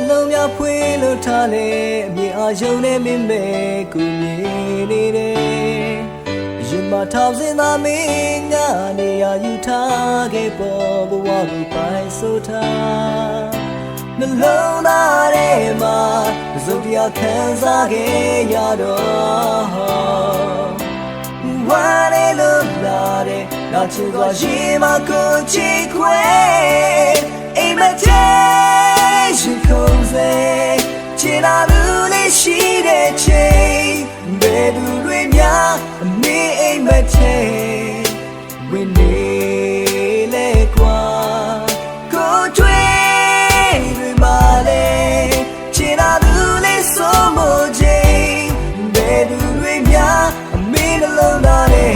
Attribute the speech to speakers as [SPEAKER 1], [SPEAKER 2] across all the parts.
[SPEAKER 1] လုံးများဖွေးလို့ထားလေအမြင်အာရုံနဲ့မင်းမဲကိုမြင်နေတယ်ရင်မထောင်စင်သာမင်းငါနေရာယူထားခဲ့ပေါ်ဘဝကိုပိုင်ဆိုထားနှလုံးသားထဲမှာစုပ်တရားခံစားခဲ့ရတော့ဝမ်းလေးလို့လာတဲ့နာချင်စွာရင်မကိုချစ်ခွဲအိမ်မထဲရှင်ခုံစေချင်လာလို့လေးရှိတဲ့ချိန်ဘယ်သူတွေများအမေအိမ်မထဲဝင်နေလေကွာကိုထွေးတွေမှာလေချင်လာလို့လေးဆိုမချိန်ဘယ်သူတွေများအမေနှလုံးသားထဲ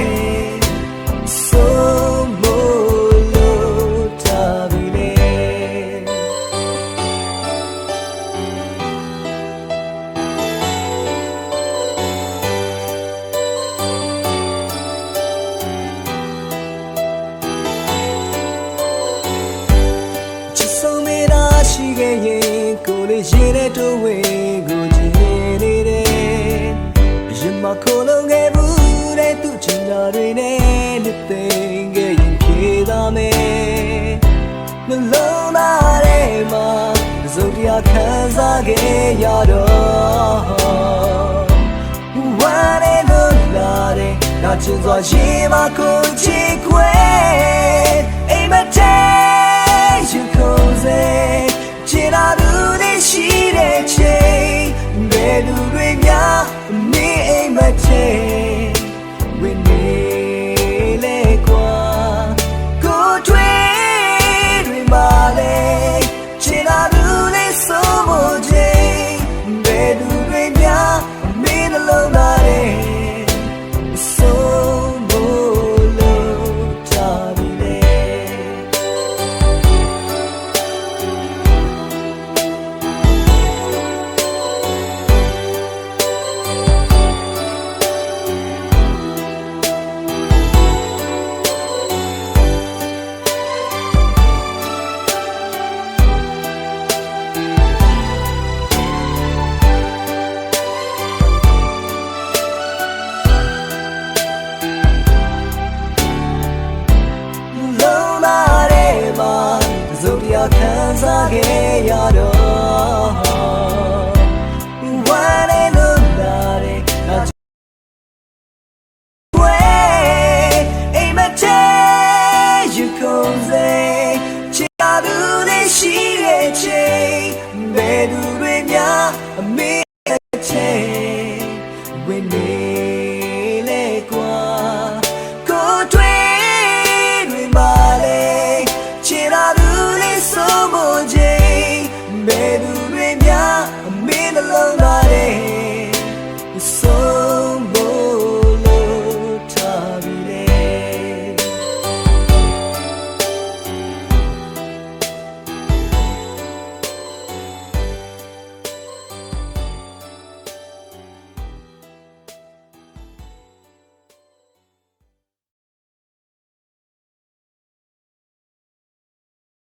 [SPEAKER 1] ရှိခဲ့ရင်ကိုလေးရေတဲ့တိုးဝေးကိုကြည့်နေတယ်ရင်မခိုးလုံးခဲ့ဘူးတဲ့သူချင်တာတွေနဲ့နှစ်သိမ့်ခဲ့ရင်ဖြေသာမယ်နှလုံးသားထဲမှာစုပ်တရားခံစားခဲ့ရတော့ဝမ်းနဲ့လို့လာတဲ့နာချင်စွာရေမကိုချစ်ခွဲအိမ်မထဲရင်ခုံစေ